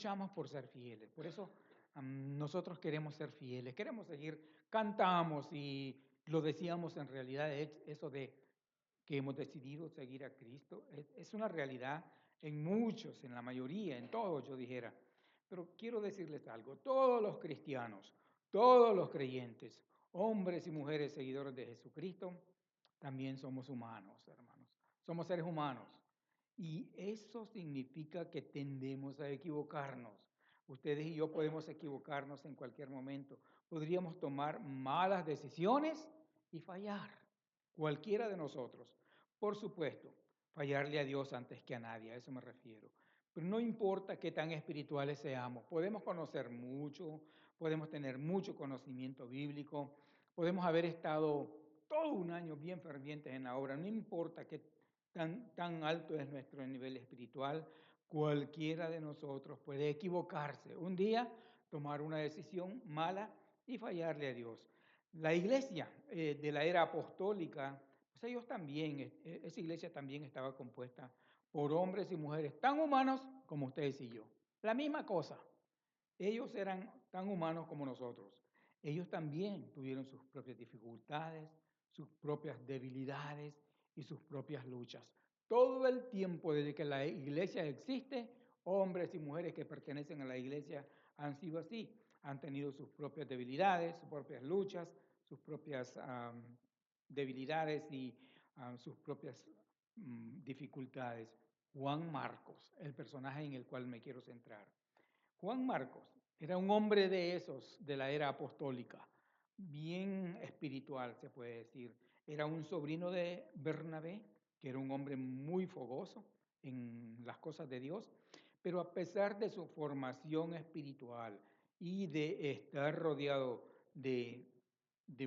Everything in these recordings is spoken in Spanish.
luchamos por ser fieles. Por eso nosotros queremos ser fieles, queremos seguir, cantamos y lo decíamos en realidad, eso de que hemos decidido seguir a Cristo, es una realidad en muchos, en la mayoría, en todos, yo dijera. Pero quiero decirles algo, todos los cristianos, todos los creyentes, hombres y mujeres seguidores de Jesucristo, también somos humanos, hermanos. Somos seres humanos. Y eso significa que tendemos a equivocarnos. Ustedes y yo podemos equivocarnos en cualquier momento. Podríamos tomar malas decisiones y fallar. Cualquiera de nosotros. Por supuesto, fallarle a Dios antes que a nadie, a eso me refiero. Pero no importa qué tan espirituales seamos, podemos conocer mucho, podemos tener mucho conocimiento bíblico, podemos haber estado todo un año bien fervientes en la obra, no importa qué tan alto es nuestro nivel espiritual, cualquiera de nosotros puede equivocarse. Un día tomar una decisión mala y fallarle a Dios. La iglesia de la era apostólica, pues ellos también, esa iglesia también estaba compuesta por hombres y mujeres tan humanos como ustedes y yo. La misma cosa. Ellos eran tan humanos como nosotros. Ellos también tuvieron sus propias dificultades, sus propias debilidades y sus propias luchas. Todo el tiempo desde que la iglesia existe, hombres y mujeres que pertenecen a la iglesia han sido así. Han tenido sus propias debilidades, sus propias luchas, sus propias debilidades y sus propias dificultades. Juan Marcos, el personaje en el cual me quiero centrar. Juan Marcos era un hombre de esos de la era apostólica, bien espiritual se puede decir. Era un sobrino de Bernabé, que era un hombre muy fogoso en las cosas de Dios, pero a pesar de su formación espiritual y de estar rodeado de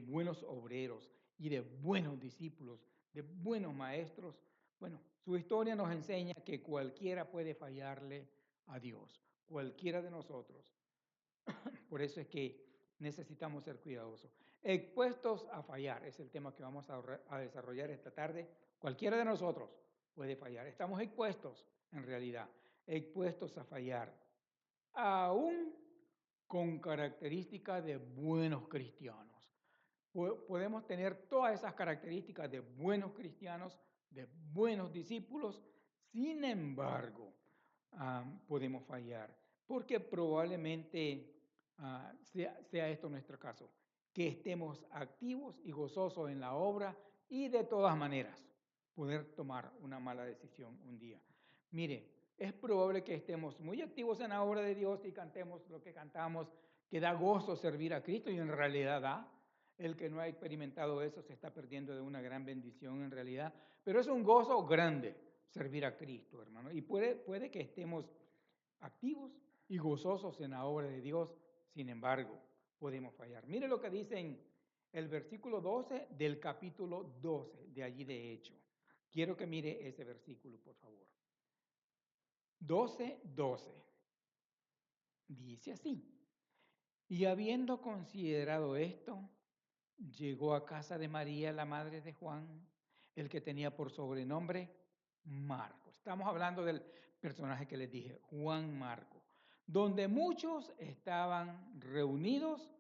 buenos obreros y de buenos discípulos, de buenos maestros, bueno, su historia nos enseña que cualquiera puede fallarle a Dios, cualquiera de nosotros. Por eso es que necesitamos ser cuidadosos. Expuestos a fallar, es el tema que vamos a desarrollar esta tarde. Cualquiera de nosotros puede fallar. Estamos expuestos, en realidad, expuestos a fallar, aún con características de buenos cristianos. Podemos tener todas esas características de buenos cristianos, de buenos discípulos, sin embargo, podemos fallar, porque probablemente sea esto nuestro caso, que estemos activos y gozosos en la obra y de todas maneras poder tomar una mala decisión un día. Mire, es probable que estemos muy activos en la obra de Dios y cantemos lo que cantamos, que da gozo servir a Cristo y en realidad da. El que no ha experimentado eso se está perdiendo de una gran bendición en realidad, pero es un gozo grande servir a Cristo, hermano. Y puede que estemos activos y gozosos en la obra de Dios, sin embargo, podemos fallar. Mire lo que dice en el versículo 12 del capítulo 12 de allí de Hechos. Quiero que mire ese versículo, por favor. 12:12. Dice así. Y habiendo considerado esto, llegó a casa de María, la madre de Juan, el que tenía por sobrenombre Marcos. Estamos hablando del personaje que les dije, Juan Marcos, donde muchos estaban reunidos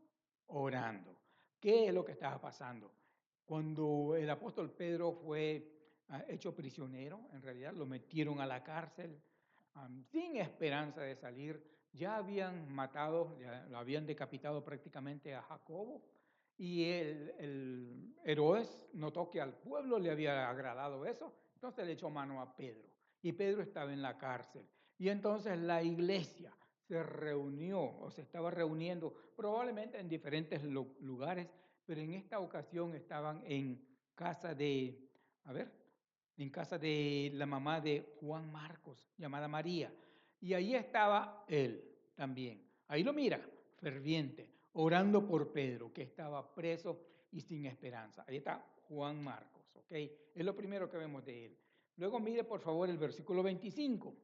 orando. ¿Qué es lo que estaba pasando? Cuando el apóstol Pedro fue hecho prisionero, en realidad lo metieron a la cárcel sin esperanza de salir. Ya habían matado, ya lo habían decapitado prácticamente a Jacobo. Y el Herodes notó que al pueblo le había agradado eso, entonces le echó mano a Pedro. Y Pedro estaba en la cárcel. Y entonces la iglesia se reunió o se estaba reuniendo probablemente en diferentes lugares, pero en esta ocasión estaban en casa en casa de la mamá de Juan Marcos, llamada María. Y ahí estaba él también. Ahí lo mira, ferviente, orando por Pedro, que estaba preso y sin esperanza. Ahí está Juan Marcos, ¿ok? Es lo primero que vemos de él. Luego mire por favor el versículo 25.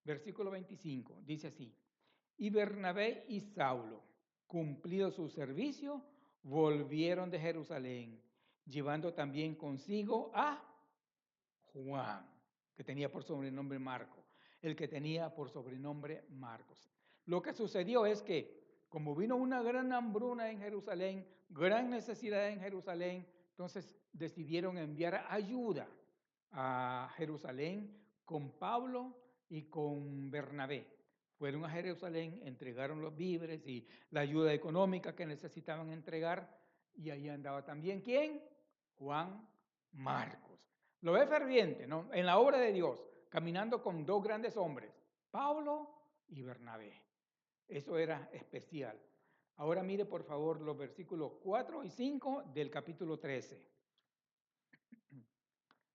Versículo 25, dice así. Y Bernabé y Saulo, cumplido su servicio, volvieron de Jerusalén, llevando también consigo a Juan, que tenía por sobrenombre Marco. el que tenía por sobrenombre Marcos. Lo que sucedió es que, como vino una gran hambruna en Jerusalén, gran necesidad en Jerusalén, entonces decidieron enviar ayuda a Jerusalén con Pablo y con Bernabé. Fueron a Jerusalén, entregaron los víveres y la ayuda económica que necesitaban entregar, y ahí andaba también, ¿quién? Juan Marcos. Lo ve ferviente, ¿no? En la obra de Dios, caminando con dos grandes hombres, Pablo y Bernabé. Eso era especial. Ahora mire por favor los versículos 4 y 5 del capítulo 13.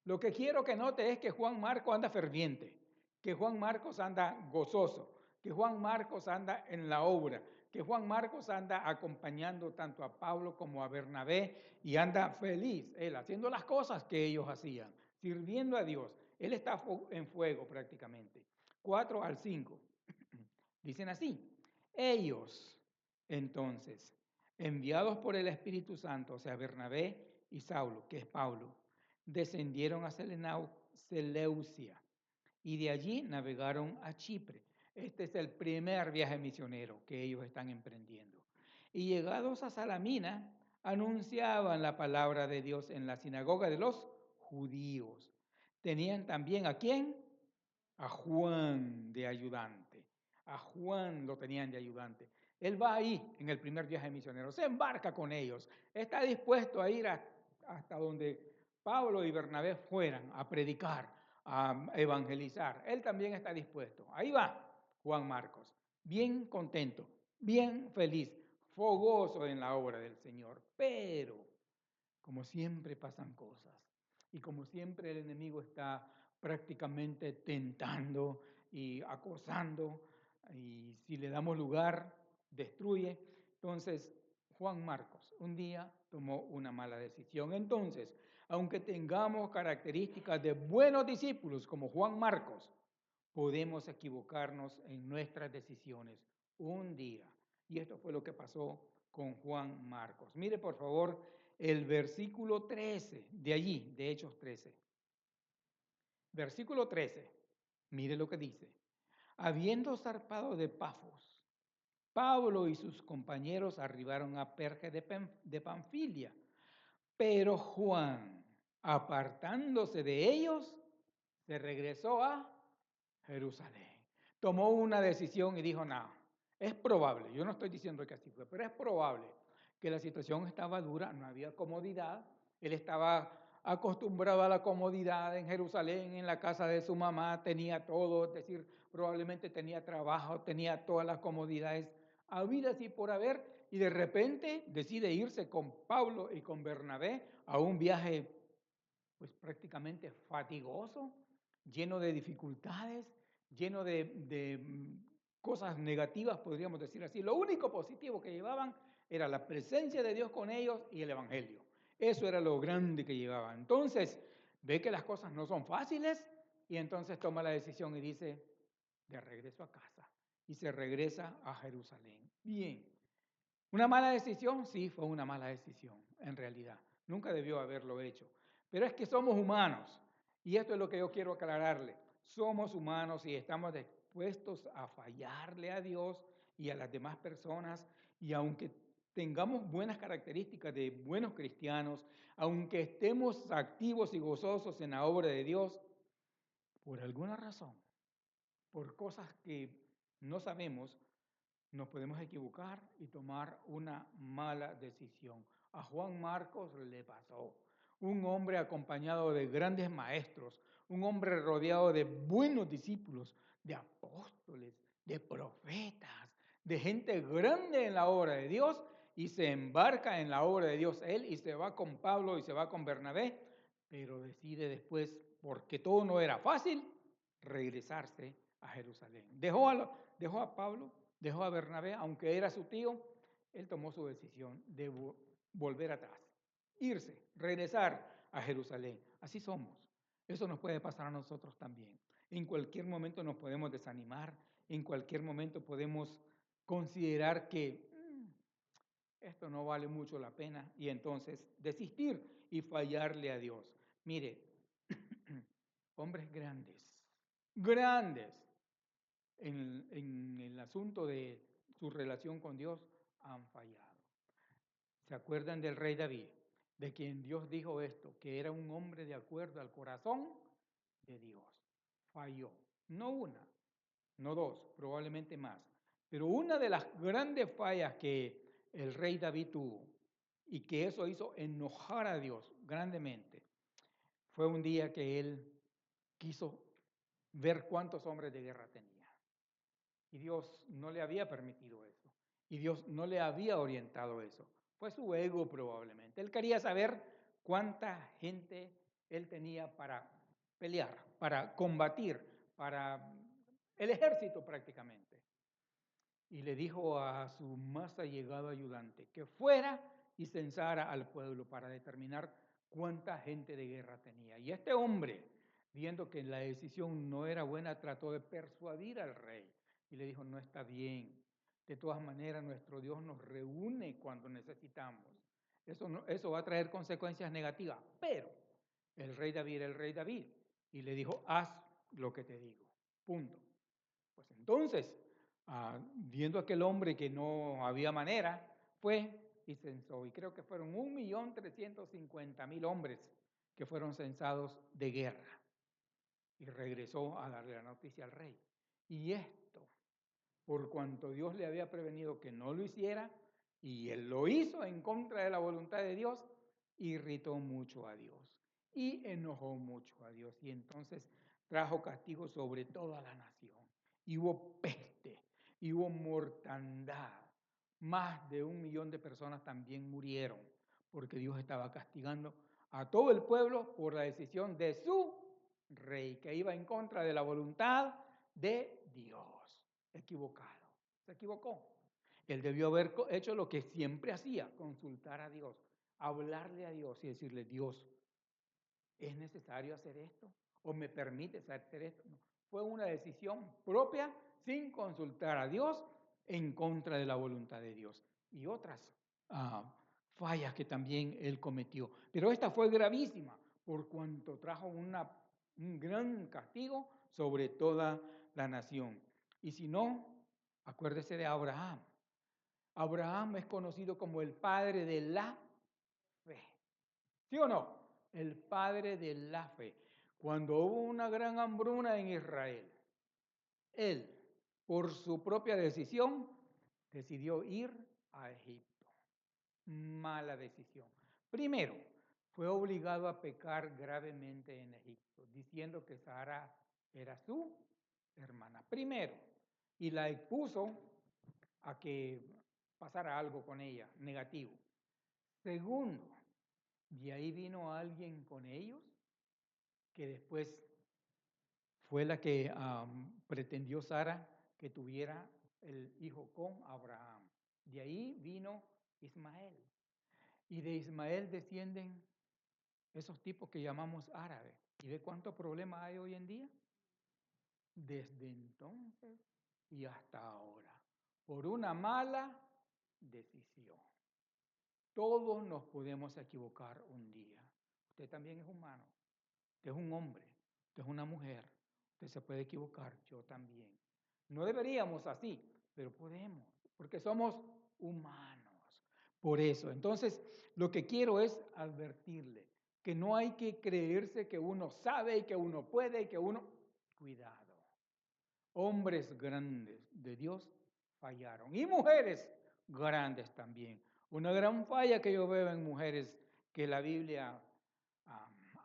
Lo que quiero que note es que Juan Marcos anda ferviente, que Juan Marcos anda gozoso, que Juan Marcos anda en la obra, que Juan Marcos anda acompañando tanto a Pablo como a Bernabé y anda feliz, él haciendo las cosas que ellos hacían, sirviendo a Dios. Él está en fuego prácticamente. 4 al 5. Dicen así, ellos entonces, enviados por el Espíritu Santo, o sea, Bernabé y Saulo, que es Pablo, descendieron a Seleucia y de allí navegaron a Chipre. Este es el primer viaje misionero que ellos están emprendiendo. Y llegados a Salamina, anunciaban la palabra de Dios en la sinagoga de los judíos. Tenían también ¿a quién? A Juan de ayudante. A Juan lo tenían de ayudante. Él va ahí en el primer viaje misionero, se embarca con ellos, está dispuesto a ir hasta donde Pablo y Bernabé fueran a predicar, a evangelizar. Él también está dispuesto. Ahí va Juan Marcos, bien contento, bien feliz, fogoso en la obra del Señor. Pero, como siempre pasan cosas y como siempre el enemigo está prácticamente tentando y acosando, y si le damos lugar, destruye. Entonces, Juan Marcos un día tomó una mala decisión. Entonces, aunque tengamos características de buenos discípulos como Juan Marcos, podemos equivocarnos en nuestras decisiones un día. Y esto fue lo que pasó con Juan Marcos. Mire, por favor, el versículo 13 de allí, de Hechos 13. Versículo 13. Mire lo que dice. Habiendo zarpado de Pafos, Pablo y sus compañeros arribaron a Perge de Panfilia, pero Juan, apartándose de ellos, se regresó a Jerusalén. Tomó una decisión y dijo, no, es probable, yo no estoy diciendo que así fue, pero es probable que la situación estaba dura, no había comodidad, él estaba acostumbrado a la comodidad en Jerusalén, en la casa de su mamá, tenía todo, es decir, probablemente tenía trabajo, tenía todas las comodidades habidas y por haber, y de repente decide irse con Pablo y con Bernabé a un viaje pues prácticamente fatigoso, lleno de dificultades, lleno de cosas negativas, podríamos decir así. Lo único positivo que llevaban era la presencia de Dios con ellos y el Evangelio. Eso era lo grande que llevaban. Entonces, ve que las cosas no son fáciles y entonces toma la decisión y dice, de regreso a casa. Y se regresa a Jerusalén. Bien. ¿Una mala decisión? Sí, fue una mala decisión, en realidad. Nunca debió haberlo hecho. Pero es que somos humanos. Y esto es lo que yo quiero aclararle. Somos humanos y estamos dispuestos a fallarle a Dios y a las demás personas. Y aunque tengamos buenas características de buenos cristianos, aunque estemos activos y gozosos en la obra de Dios, por alguna razón, por cosas que no sabemos, nos podemos equivocar y tomar una mala decisión. A Juan Marcos le pasó. Un hombre acompañado de grandes maestros, un hombre rodeado de buenos discípulos, de apóstoles, de profetas, de gente grande en la obra de Dios, y se embarca en la obra de Dios él y se va con Pablo y se va con Bernabé, pero decide después, porque todo no era fácil, regresarse a Jerusalén. Dejó a Pablo, dejó a Bernabé, aunque era su tío, él tomó su decisión de volver atrás, irse, regresar a Jerusalén. Así somos. Eso nos puede pasar a nosotros también. En cualquier momento nos podemos desanimar, en cualquier momento podemos considerar que esto no vale mucho la pena y entonces desistir y fallarle a Dios. Mire, hombres grandes, grandes, en el asunto de su relación con Dios han fallado. ¿Se acuerdan del rey David? De quien Dios dijo esto, que era un hombre de acuerdo al corazón de Dios. Falló. No una, no dos, probablemente más. Pero una de las grandes fallas que el rey David tuvo y que eso hizo enojar a Dios grandemente, fue un día que él quiso ver cuántos hombres de guerra tenía. Y Dios no le había permitido eso. Y Dios no le había orientado eso. Fue su ego probablemente. Él quería saber cuánta gente él tenía para pelear, para combatir, para el ejército prácticamente. Y le dijo a su más allegado ayudante que fuera y censara al pueblo para determinar cuánta gente de guerra tenía. Y este hombre, viendo que la decisión no era buena, trató de persuadir al rey y le dijo, no está bien. De todas maneras, nuestro Dios nos reúne cuando necesitamos. Eso va a traer consecuencias negativas. Pero el rey David era el rey David y le dijo, haz lo que te digo. Punto. Pues entonces, viendo aquel hombre que no había manera, fue y censó. Y creo que fueron 1.350.000 hombres que fueron censados de guerra. Y regresó a darle la noticia al rey. Y esto, por cuanto Dios le había prevenido que no lo hiciera, y él lo hizo en contra de la voluntad de Dios, irritó mucho a Dios y enojó mucho a Dios. Y entonces trajo castigo sobre toda la nación. Y hubo peste, y hubo mortandad. Más de 1 millón de personas también murieron, porque Dios estaba castigando a todo el pueblo por la decisión de su rey, que iba en contra de la voluntad de Dios. Equivocado, se equivocó. Él debió haber hecho lo que siempre hacía, consultar a Dios, hablarle a Dios y decirle, Dios, ¿es necesario hacer esto? ¿O me permites hacer esto? No. Fue una decisión propia sin consultar a Dios en contra de la voluntad de Dios. Y otras fallas que también él cometió. Pero esta fue gravísima por cuanto trajo un gran castigo sobre toda la nación. Y si no, acuérdese de Abraham. Abraham es conocido como el padre de la fe. ¿Sí o no? El padre de la fe. Cuando hubo una gran hambruna en Israel, él, por su propia decisión, decidió ir a Egipto. Mala decisión. Primero, fue obligado a pecar gravemente en Egipto, diciendo que Sara era su hermana. Primero, y la expuso a que pasara algo con ella, negativo. Segundo, y ahí vino alguien con ellos que después fue la que pretendió Sara que tuviera el hijo con Abraham. De ahí vino Ismael. Y de Ismael descienden esos tipos que llamamos árabes. ¿Y de cuántos problemas hay hoy en día? Desde entonces y hasta ahora. Por una mala decisión. Todos nos podemos equivocar un día. Usted también es humano. Usted es un hombre. Usted es una mujer. Usted se puede equivocar. Yo también. No deberíamos así, pero podemos, porque somos humanos. Por eso, entonces, lo que quiero es advertirle que no hay que creerse que uno sabe y que uno puede y que uno... Cuidado. Hombres grandes de Dios fallaron y mujeres grandes también. Una gran falla que yo veo en mujeres que la Biblia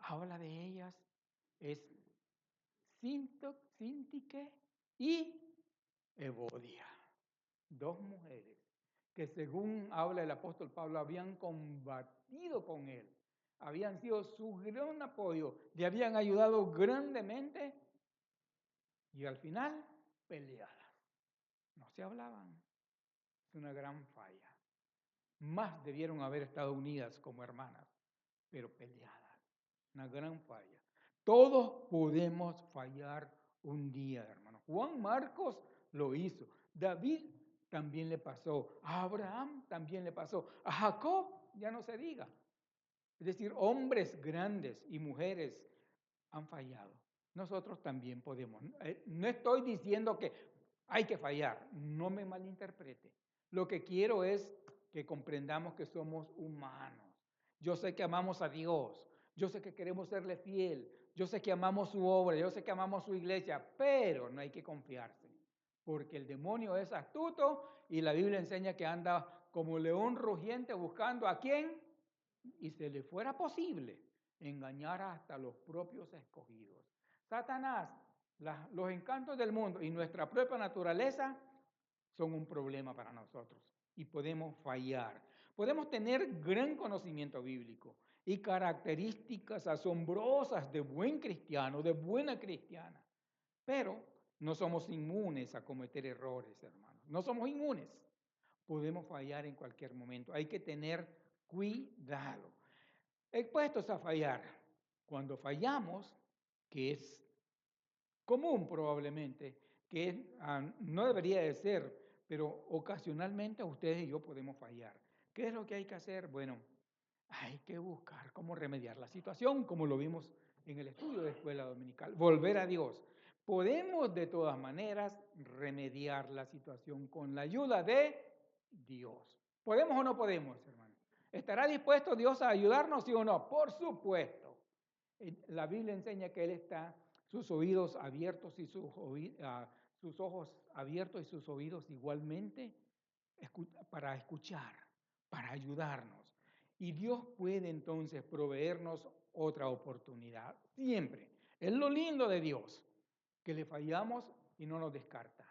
habla de ellas es Sintique y Evodia. Dos mujeres que según habla el apóstol Pablo habían combatido con él, habían sido su gran apoyo, le habían ayudado grandemente y al final peleadas. No se hablaban. Es una gran falla. Más debieron haber estado unidas como hermanas, pero peleadas. Una gran falla. Todos podemos fallar un día, hermano. Juan Marcos lo hizo. David también le pasó. A Abraham también le pasó. A Jacob ya no se diga. Es decir, hombres grandes y mujeres han fallado. Nosotros también podemos. No estoy diciendo que hay que fallar. No me malinterprete. Lo que quiero es que comprendamos que somos humanos. Yo sé que amamos a Dios. Yo sé que queremos serle fiel. Yo sé que amamos su obra. Yo sé que amamos su iglesia. Pero no hay que confiarse. Porque el demonio es astuto y la Biblia enseña que anda como león rugiente buscando a quién. Y se le fuera posible engañar hasta los propios escogidos. Satanás, los encantos del mundo y nuestra propia naturaleza son un problema para nosotros y podemos fallar. Podemos tener gran conocimiento bíblico y características asombrosas de buen cristiano, de buena cristiana, pero no somos inmunes a cometer errores, hermanos. No somos inmunes. Podemos fallar en cualquier momento. Hay que tener cuidado. Expuestos a fallar. Cuando fallamos, que es común probablemente, que no debería de ser, pero ocasionalmente ustedes y yo podemos fallar. ¿Qué es lo que hay que hacer? Bueno, hay que buscar cómo remediar la situación, como lo vimos en el estudio de escuela dominical. Volver a Dios. Podemos de todas maneras remediar la situación con la ayuda de Dios. ¿Podemos o no podemos, hermano? ¿Estará dispuesto Dios a ayudarnos, sí o no? Por supuesto. La Biblia enseña que Él está, sus oídos abiertos y sus ojos abiertos y sus oídos igualmente para escuchar, para ayudarnos. Y Dios puede entonces proveernos otra oportunidad, siempre. Es lo lindo de Dios, que le fallamos y no nos descarta.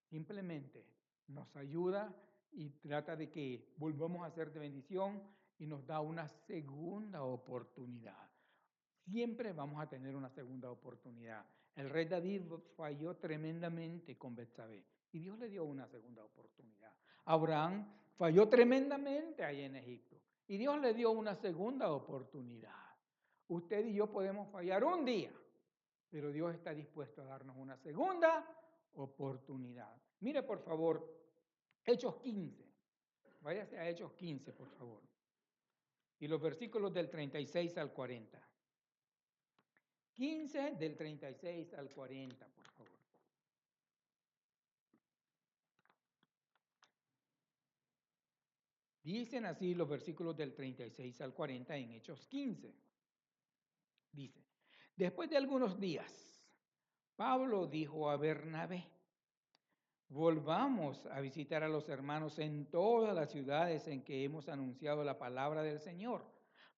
Simplemente nos ayuda y trata de que volvamos a ser de bendición y nos da una segunda oportunidad. Siempre vamos a tener una segunda oportunidad. El rey David falló tremendamente con Betsabé y Dios le dio una segunda oportunidad. Abraham falló tremendamente ahí en Egipto y Dios le dio una segunda oportunidad. Usted y yo podemos fallar un día, pero Dios está dispuesto a darnos una segunda oportunidad. Mire, por favor, Hechos 15. Váyase a Hechos 15, por favor. Y los versículos del 36 al 40. 15 del 36 al 40, por favor. Dicen así los versículos del 36 al 40 en Hechos 15. Dice, después de algunos días, Pablo dijo a Bernabé, volvamos a visitar a los hermanos en todas las ciudades en que hemos anunciado la palabra del Señor,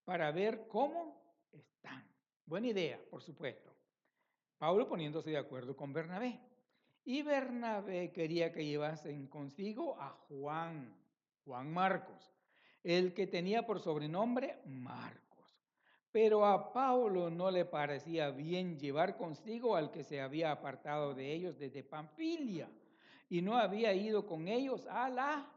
para ver cómo están. Buena idea, por supuesto. Pablo poniéndose de acuerdo con Bernabé. Y Bernabé quería que llevasen consigo a Juan Marcos, el que tenía por sobrenombre Marcos. Pero a Pablo no le parecía bien llevar consigo al que se había apartado de ellos desde Panfilia y no había ido con ellos a la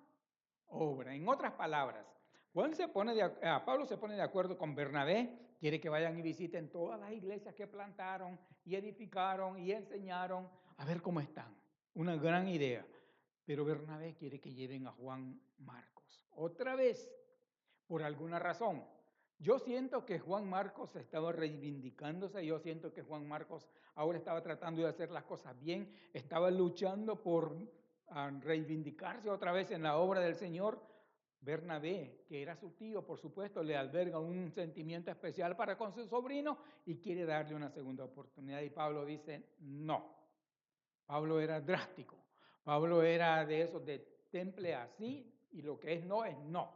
obra. En otras palabras, Pablo se pone de acuerdo con Bernabé, quiere que vayan y visiten todas las iglesias que plantaron y edificaron y enseñaron, a ver cómo están. Una gran idea. Pero Bernabé quiere que lleven a Juan Marcos. Otra vez, por alguna razón. Yo siento que Juan Marcos estaba reivindicándose, yo siento que Juan Marcos ahora estaba tratando de hacer las cosas bien, estaba luchando por reivindicarse otra vez en la obra del Señor. Bernabé, que era su tío, por supuesto, le alberga un sentimiento especial para con su sobrino y quiere darle una segunda oportunidad. Y Pablo dice, no. Pablo era drástico. Pablo era de esos de temple así y lo que es no es no.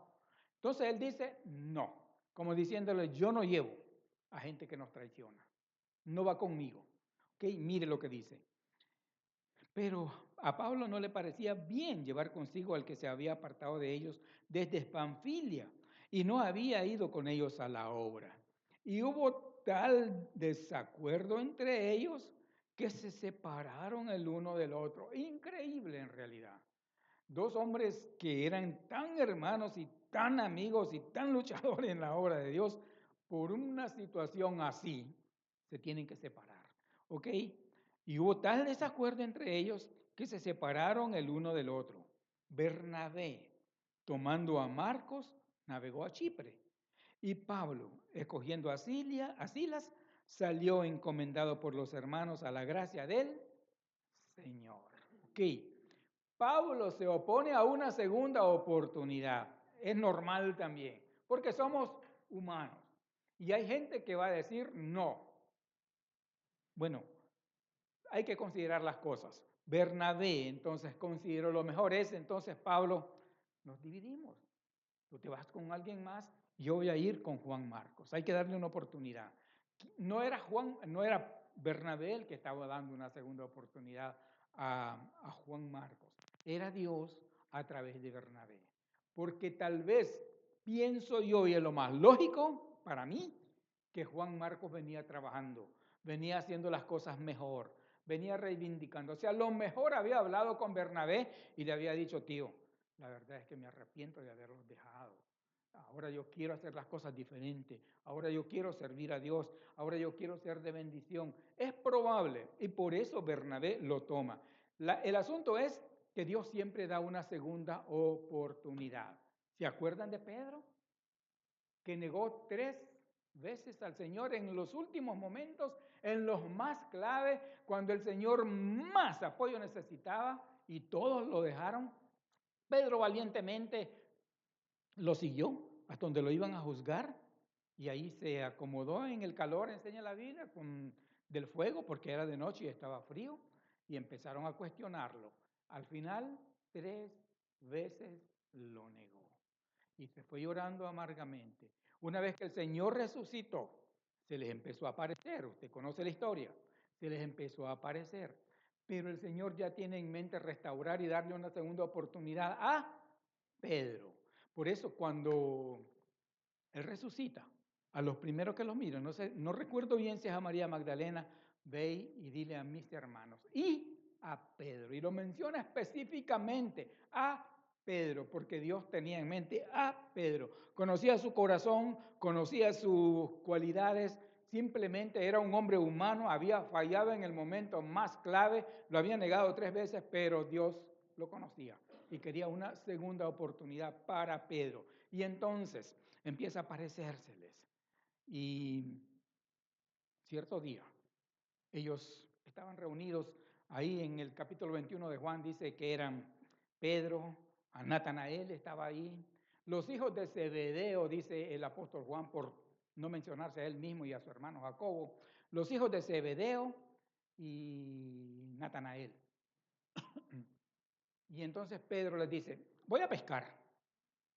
Entonces él dice, no. Como diciéndole, yo no llevo a gente que nos traiciona. No va conmigo. ¿Ok? Mire lo que dice. Pero a Pablo no le parecía bien llevar consigo al que se había apartado de ellos desde Panfilia y no había ido con ellos a la obra. Y hubo tal desacuerdo entre ellos que se separaron el uno del otro. Increíble en realidad. Dos hombres que eran tan hermanos y tan amigos y tan luchadores en la obra de Dios, por una situación así, se tienen que separar. ¿Ok? Y hubo tal desacuerdo entre ellos que se separaron el uno del otro. Bernabé, tomando a Marcos, navegó a Chipre. Y Pablo, escogiendo a Silas, salió encomendado por los hermanos a la gracia del Señor. Ok, Pablo se opone a una segunda oportunidad. Es normal también, porque somos humanos. Y hay gente que va a decir no. Bueno, hay que considerar las cosas. Bernabé entonces consideró lo mejor es, entonces Pablo, nos dividimos. Tú te vas con alguien más, yo voy a ir con Juan Marcos. Hay que darle una oportunidad. No era Bernabé el que estaba dando una segunda oportunidad a Juan Marcos. Era Dios a través de Bernabé. Porque tal vez pienso yo, y es lo más lógico para mí, que Juan Marcos venía trabajando, venía haciendo las cosas mejor, venía reivindicando. O sea, lo mejor había hablado con Bernabé y le había dicho, tío, la verdad es que me arrepiento de haberlos dejado. Ahora yo quiero hacer las cosas diferentes. Ahora yo quiero servir a Dios. Ahora yo quiero ser de bendición. Es probable y por eso Bernabé lo toma. El asunto es que Dios siempre da una segunda oportunidad. ¿Se acuerdan de Pedro? Que negó 3 veces al Señor en los últimos momentos, en los más clave, cuando el Señor más apoyo necesitaba y todos lo dejaron. Pedro valientemente lo siguió hasta donde lo iban a juzgar y ahí se acomodó en el calor, enseña la Biblia, del fuego porque era de noche y estaba frío y empezaron a cuestionarlo. Al final, 3 veces lo negó y se fue llorando amargamente. Una vez que el Señor resucitó, se les empezó a aparecer, usted conoce la historia, se les empezó a aparecer, pero el Señor ya tiene en mente restaurar y darle una segunda oportunidad a Pedro. Por eso cuando Él resucita, a los primeros que los miran, no recuerdo bien si es a María Magdalena, ve y dile a mis hermanos, y a Pedro, y lo menciona específicamente, a Pedro, porque Dios tenía en mente a Pedro. Conocía su corazón, conocía sus cualidades, simplemente era un hombre humano, había fallado en el momento más clave, lo había negado 3 veces, pero Dios lo conocía y quería una segunda oportunidad para Pedro. Y entonces empieza a aparecérseles. Y cierto día, ellos estaban reunidos ahí en el capítulo 21 de Juan, dice que eran Pedro, a Natanael estaba ahí, los hijos de Zebedeo, dice el apóstol Juan, por no mencionarse a él mismo y a su hermano Jacobo, los hijos de Zebedeo y Natanael. Y entonces Pedro les dice, voy a pescar.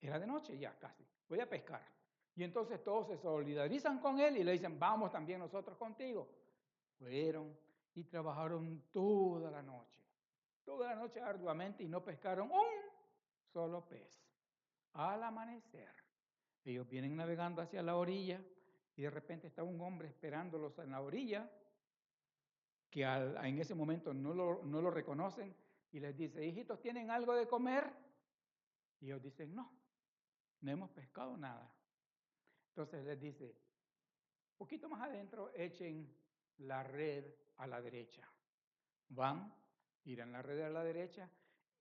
Era de noche ya casi, voy a pescar. Y entonces todos se solidarizan con él y le dicen, vamos también nosotros contigo. Fueron y trabajaron toda la noche arduamente y no pescaron un solo pez. Al amanecer, ellos vienen navegando hacia la orilla y de repente está un hombre esperándolos en la orilla que en ese momento no lo reconocen y les dice, hijitos, ¿tienen algo de comer? Y ellos dicen, no hemos pescado nada. Entonces les dice, poquito más adentro, echen la red a la derecha. Van, tiran la red a la derecha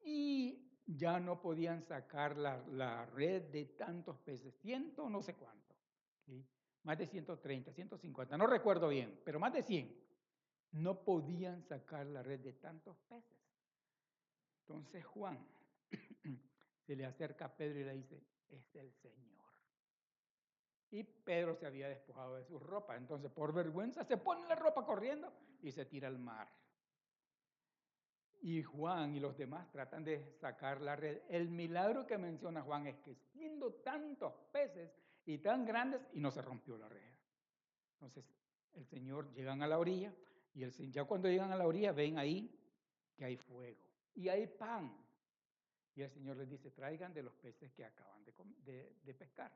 y ya no podían sacar la red de tantos peces, no sé cuánto, ¿sí? Más de 130, 150, no recuerdo bien, pero más de 100. No podían sacar la red de tantos peces. Entonces Juan se le acerca a Pedro y le dice, es el Señor. Y Pedro se había despojado de su ropa. Entonces, por vergüenza, se pone la ropa corriendo y se tira al mar. Y Juan y los demás tratan de sacar la red. El milagro que menciona Juan es que siendo tantos peces y tan grandes, y no se rompió la red. Entonces, el Señor llegan a la orilla y ya cuando llegan a la orilla ven ahí que hay fuego y hay pan. Y el Señor les dice, traigan de los peces que acaban de pescar.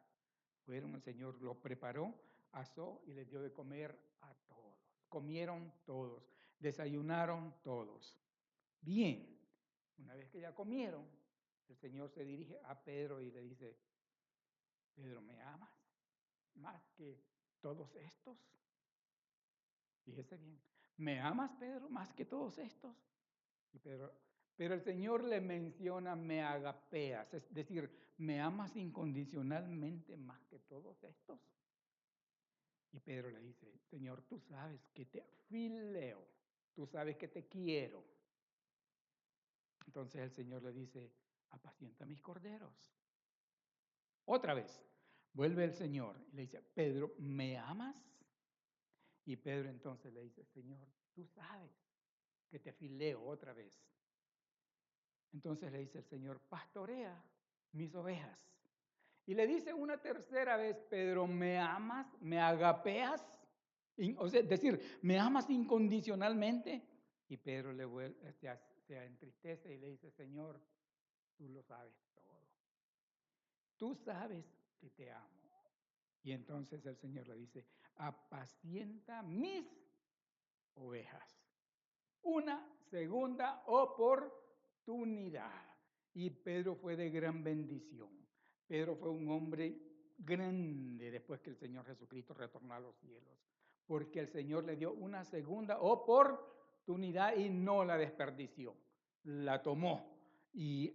Fueron, el Señor los preparó, asó y les dio de comer a todos. Comieron todos, desayunaron todos. Bien, una vez que ya comieron, el Señor se dirige a Pedro y le dice, Pedro, ¿me amas más que todos estos? Fíjese bien, ¿me amas, Pedro, más que todos estos? Y pero el Señor le menciona, me agapeas, es decir, ¿me amas incondicionalmente más que todos estos? Y Pedro le dice, Señor, tú sabes que te fileo, tú sabes que te quiero. Entonces el Señor le dice, apacienta mis corderos. Otra vez, vuelve el Señor y le dice, Pedro, ¿me amas? Y Pedro entonces le dice, Señor, tú sabes que te fileo otra vez. Entonces le dice el Señor, pastorea mis ovejas. Y le dice una tercera vez, Pedro, ¿me amas? ¿Me agapeas? O sea, es decir, ¿me amas incondicionalmente? Y Pedro se entristece y le dice, Señor, tú lo sabes todo. Tú sabes que te amo. Y entonces el Señor le dice, apacienta mis ovejas. Una segunda oportunidad. Y Pedro fue de gran bendición. Pedro fue un hombre grande después que el Señor Jesucristo retornó a los cielos. Porque el Señor le dio una segunda oportunidad y no la desperdició. La tomó y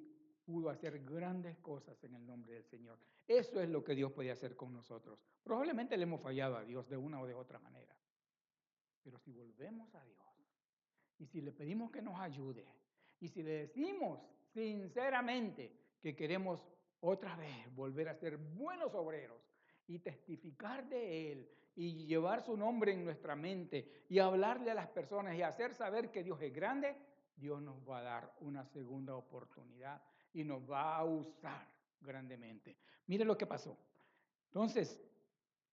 pudo hacer grandes cosas en el nombre del Señor. Eso es lo que Dios puede hacer con nosotros. Probablemente le hemos fallado a Dios de una o de otra manera. Pero si volvemos a Dios, y si le pedimos que nos ayude, y si le decimos sinceramente que queremos otra vez volver a ser buenos obreros y testificar de Él y llevar su nombre en nuestra mente y hablarle a las personas y hacer saber que Dios es grande, Dios nos va a dar una segunda oportunidad y nos va a usar grandemente. Mire lo que pasó. Entonces,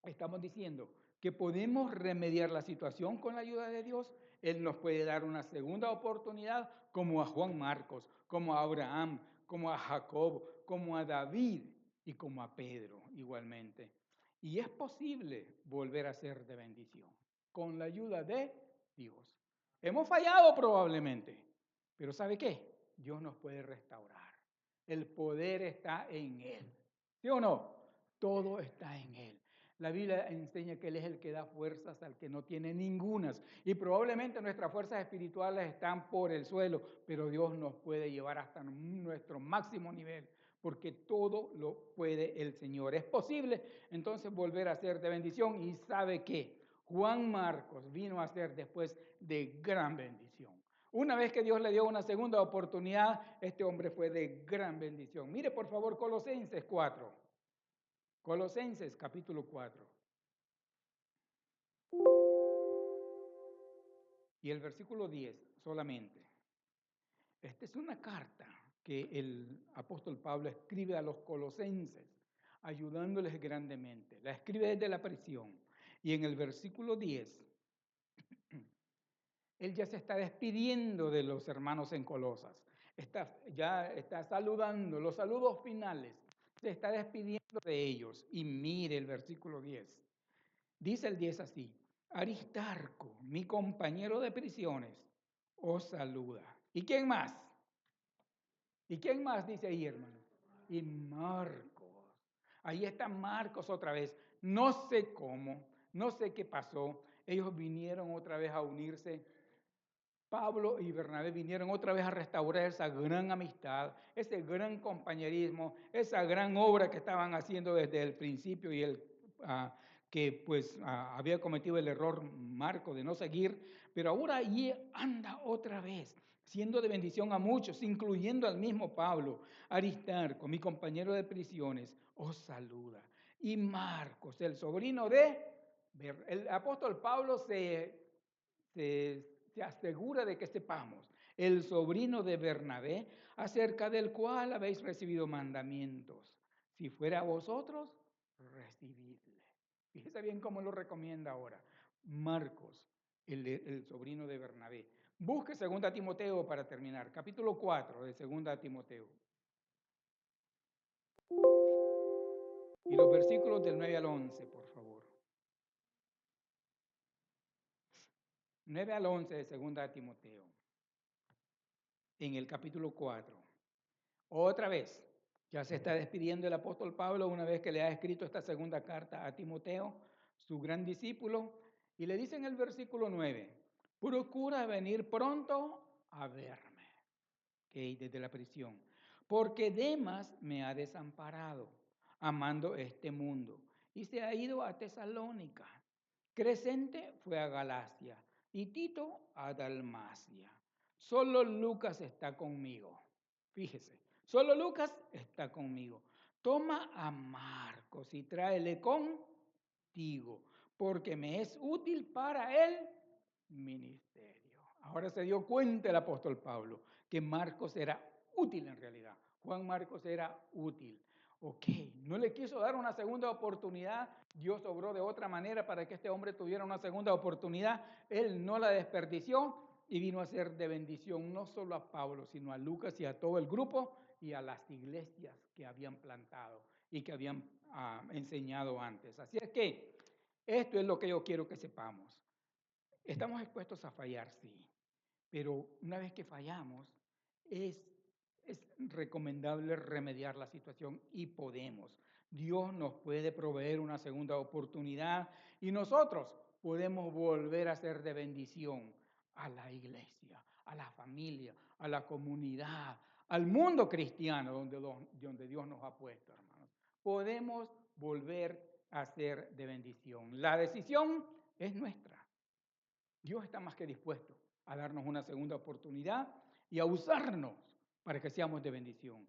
estamos diciendo que podemos remediar la situación con la ayuda de Dios. Él nos puede dar una segunda oportunidad, como a Juan Marcos, como a Abraham, como a Jacob, como a David y como a Pedro igualmente. Y es posible volver a ser de bendición con la ayuda de Dios. Hemos fallado probablemente, pero ¿sabe qué? Dios nos puede restaurar. El poder está en Él. ¿Sí o no? Todo está en Él. La Biblia enseña que Él es el que da fuerzas al que no tiene ningunas. Y probablemente nuestras fuerzas espirituales están por el suelo, pero Dios nos puede llevar hasta nuestro máximo nivel, porque todo lo puede el Señor. Es posible entonces volver a ser de bendición. Y ¿sabe qué? Juan Marcos vino a ser después de gran bendición. Una vez que Dios le dio una segunda oportunidad, este hombre fue de gran bendición. Mire por favor Colosenses 4. Colosenses capítulo 4. Y el versículo 10 solamente. Esta es una carta que el apóstol Pablo escribe a los colosenses, ayudándoles grandemente. La escribe desde la prisión. Y en el versículo 10, él ya se está despidiendo de los hermanos en Colosas. Ya está saludando, los saludos finales. Se está despidiendo de ellos. Y mire el versículo 10. Dice el 10 así: Aristarco, mi compañero de prisiones, os saluda. ¿Y quién más? ¿Y quién más dice ahí, hermano? Y Marcos. Ahí está Marcos otra vez. No sé cómo, no sé qué pasó. Ellos vinieron otra vez a unirse. Pablo y Bernabé vinieron otra vez a restaurar esa gran amistad, ese gran compañerismo, esa gran obra que estaban haciendo desde el principio y que pues había cometido el error Marco de no seguir, pero ahora allí anda otra vez, siendo de bendición a muchos, incluyendo al mismo Pablo. Aristarco, mi compañero de prisiones, os saluda. Y Marcos, el sobrino el apóstol Pablo se asegura de que sepamos, el sobrino de Bernabé, acerca del cual habéis recibido mandamientos. Si fuera a vosotros, recibidle. Fíjese bien cómo lo recomienda ahora. Marcos, el sobrino de Bernabé. Busque 2 Timoteo para terminar, capítulo 4 de 2 Timoteo. Y los versículos del 9 al 11, por favor. 9 al 11 de 2 Timoteo. En el capítulo 4. Otra vez, ya se está despidiendo el apóstol Pablo una vez que le ha escrito esta segunda carta a Timoteo, su gran discípulo, y le dice en el versículo 9, procura venir pronto a verme, que desde la prisión, porque Demas me ha desamparado, amando este mundo, y se ha ido a Tesalónica. Crescente fue a Galacia y Tito a Dalmacia. Solo Lucas está conmigo. Fíjese, solo Lucas está conmigo. Toma a Marcos y tráele contigo, porque me es útil para el ministerio. Ahora se dio cuenta el apóstol Pablo que Marcos era útil en realidad. Juan Marcos era útil. Ok, no le quiso dar una segunda oportunidad. Dios obró de otra manera para que este hombre tuviera una segunda oportunidad. Él no la desperdició y vino a ser de bendición no solo a Pablo, sino a Lucas y a todo el grupo y a las iglesias que habían plantado y que habían enseñado antes. Así es que esto es lo que yo quiero que sepamos. Estamos expuestos a fallar, sí, pero una vez que fallamos, es, es recomendable remediar la situación y podemos. Dios nos puede proveer una segunda oportunidad y nosotros podemos volver a ser de bendición a la iglesia, a la familia, a la comunidad, al mundo cristiano donde Dios nos ha puesto, hermanos. Podemos volver a ser de bendición. La decisión es nuestra. Dios está más que dispuesto a darnos una segunda oportunidad y a usarnos para que seamos de bendición.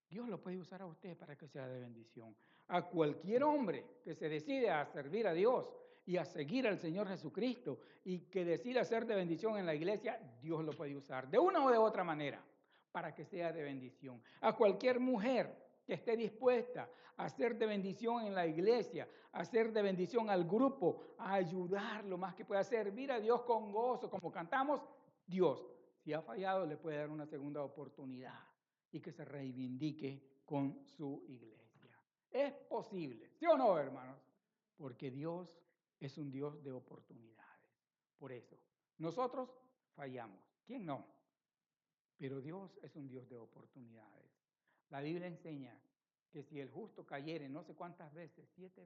Dios lo puede usar a usted para que sea de bendición. A cualquier hombre que se decide a servir a Dios y a seguir al Señor Jesucristo y que decida ser de bendición en la iglesia, Dios lo puede usar de una o de otra manera para que sea de bendición. A cualquier mujer que esté dispuesta a ser de bendición en la iglesia, a ser de bendición al grupo, a ayudar lo más que pueda, servir a Dios con gozo, como cantamos, Dios, si ha fallado, le puede dar una segunda oportunidad y que se reivindique con su iglesia. Es posible, ¿sí o no, hermanos? Porque Dios es un Dios de oportunidades. Por eso, nosotros fallamos. ¿Quién no? Pero Dios es un Dios de oportunidades. La Biblia enseña que si el justo cayere no sé cuántas veces, 7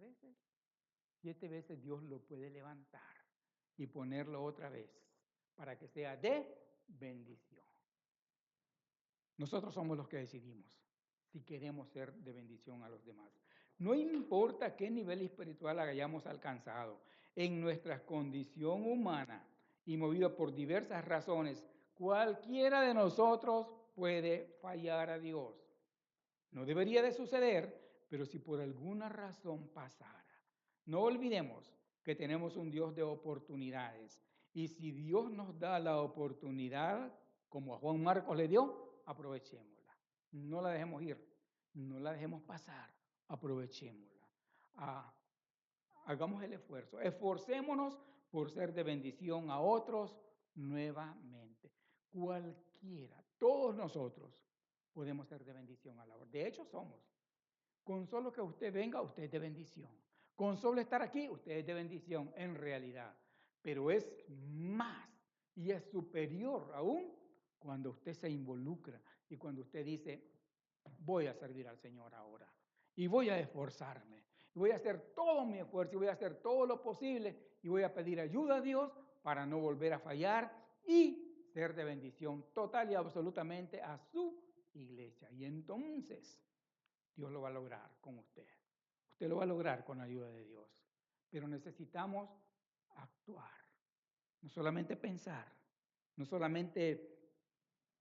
veces Dios lo puede levantar y ponerlo otra vez para que sea de bendición. Nosotros somos los que decidimos si queremos ser de bendición a los demás. No importa qué nivel espiritual hayamos alcanzado, en nuestra condición humana y movido por diversas razones, cualquiera de nosotros puede fallar a Dios. No debería de suceder, pero si por alguna razón pasara, no olvidemos que tenemos un Dios de oportunidades. Y si Dios nos da la oportunidad, como a Juan Marcos le dio, aprovechémosla. No la dejemos ir, no la dejemos pasar, aprovechémosla. Hagamos el esfuerzo, esforcémonos por ser de bendición a otros nuevamente. Cualquiera, todos nosotros podemos ser de bendición a la otra. De hecho, somos. Con solo que usted venga, usted es de bendición. Con solo estar aquí, usted es de bendición en realidad. Pero es más y es superior aún cuando usted se involucra y cuando usted dice, voy a servir al Señor ahora y voy a esforzarme. Y voy a hacer todo mi esfuerzo y voy a hacer todo lo posible y voy a pedir ayuda a Dios para no volver a fallar y ser de bendición total y absolutamente a su iglesia. Y entonces Dios lo va a lograr con usted. Usted lo va a lograr con la ayuda de Dios. Pero necesitamos actuar. No solamente pensar, no solamente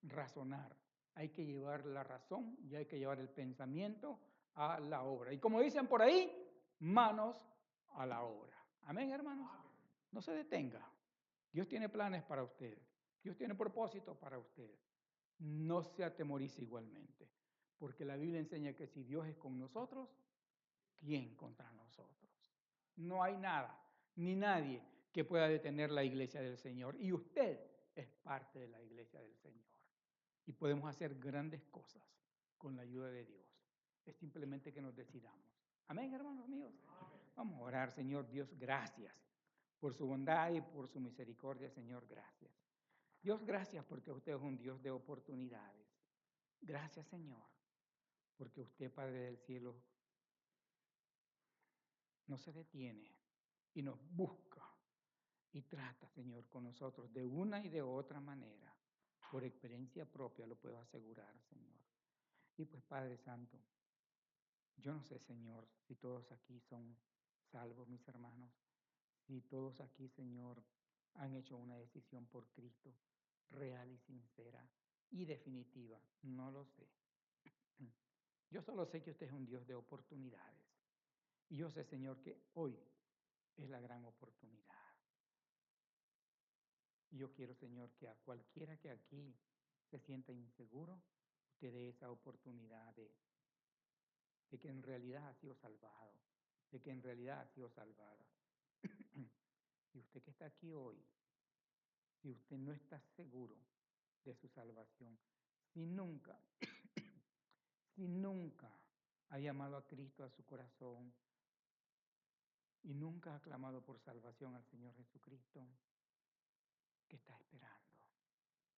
razonar. Hay que llevar la razón y hay que llevar el pensamiento a la obra. Y como dicen por ahí, manos a la obra. Amén, hermanos. No se detenga. Dios tiene planes para usted. Dios tiene propósitos para usted. No se atemorice igualmente. Porque la Biblia enseña que si Dios es con nosotros, ¿quién contra nosotros? No hay nada, ni nadie que pueda detener la iglesia del Señor. Y usted es parte de la iglesia del Señor. Y podemos hacer grandes cosas con la ayuda de Dios. Es simplemente que nos decidamos. Amén, hermanos míos. Vamos a orar, Señor Dios, gracias por su bondad y por su misericordia, Señor, gracias. Dios, gracias porque usted es un Dios de oportunidades. Gracias, Señor, porque usted, Padre del cielo, no se detiene y nos busca y trata, Señor, con nosotros de una y de otra manera. Por experiencia propia lo puedo asegurar, Señor. Y pues, Padre Santo, yo no sé, Señor, si todos aquí son salvos, mis hermanos, si todos aquí, Señor, han hecho una decisión por Cristo real y sincera. y definitiva, no lo sé. Yo solo sé que usted es un Dios de oportunidades. Y yo sé, Señor, que hoy es la gran oportunidad. Y yo quiero, Señor, que a cualquiera que aquí se sienta inseguro, usted dé esa oportunidad de que en realidad ha sido salvado, de que en realidad ha sido salvada. Y usted que está aquí hoy, si usted no está seguro de su salvación, si nunca, si nunca ha llamado a Cristo a su corazón y nunca ha clamado por salvación al Señor Jesucristo, ¿qué está esperando?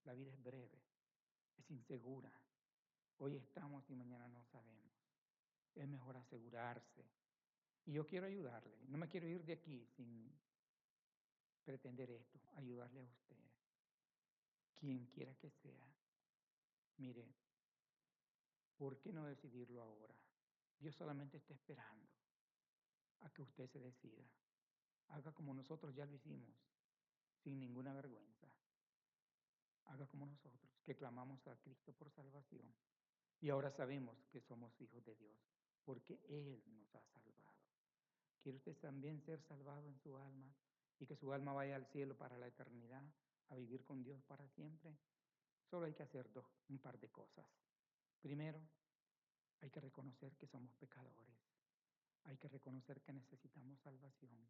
La vida es breve, es insegura. Hoy estamos y mañana no sabemos. Es mejor asegurarse. Y yo quiero ayudarle. No me quiero ir de aquí sin pretender esto, ayudarle a usted, quien quiera que sea. Mire, ¿por qué no decidirlo ahora? Dios solamente está esperando a que usted se decida. Haga como nosotros ya lo hicimos, sin ninguna vergüenza. Haga como nosotros, que clamamos a Cristo por salvación. Y ahora sabemos que somos hijos de Dios, porque Él nos ha salvado. ¿Quiere usted también ser salvado en su alma y que su alma vaya al cielo para la eternidad, a vivir con Dios para siempre? Solo hay que hacer un par de cosas. Primero, hay que reconocer que somos pecadores. Hay que reconocer que necesitamos salvación.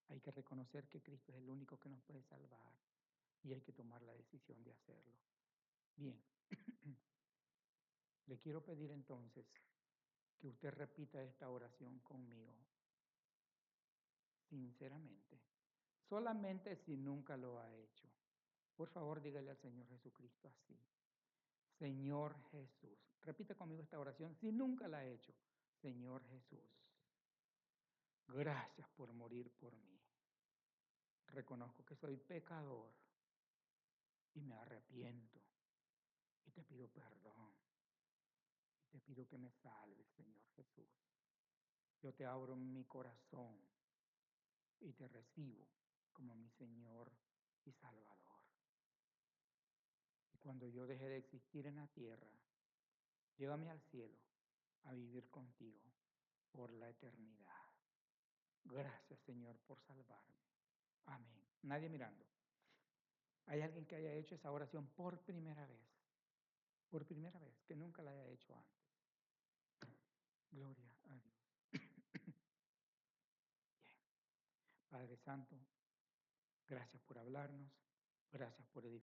Hay que reconocer que Cristo es el único que nos puede salvar y hay que tomar la decisión de hacerlo. Bien, le quiero pedir entonces que usted repita esta oración conmigo, sinceramente. Solamente si nunca lo ha hecho. Por favor, dígale al Señor Jesucristo así. Señor Jesús. Repita conmigo esta oración si nunca la ha hecho. Señor Jesús, gracias por morir por mí. Reconozco que soy pecador y me arrepiento y te pido perdón. Y te pido que me salves, Señor Jesús. Yo te abro mi corazón y te recibo como mi Señor y Salvador. Y cuando yo deje de existir en la tierra, llévame al cielo a vivir contigo por la eternidad. Gracias, Señor, por salvarme. Amén. Nadie mirando. ¿Hay alguien que haya hecho esa oración por primera vez? Por primera vez, que nunca la haya hecho antes. Gloria a Dios. Bien. Padre Santo, gracias por hablarnos. Gracias por edificar.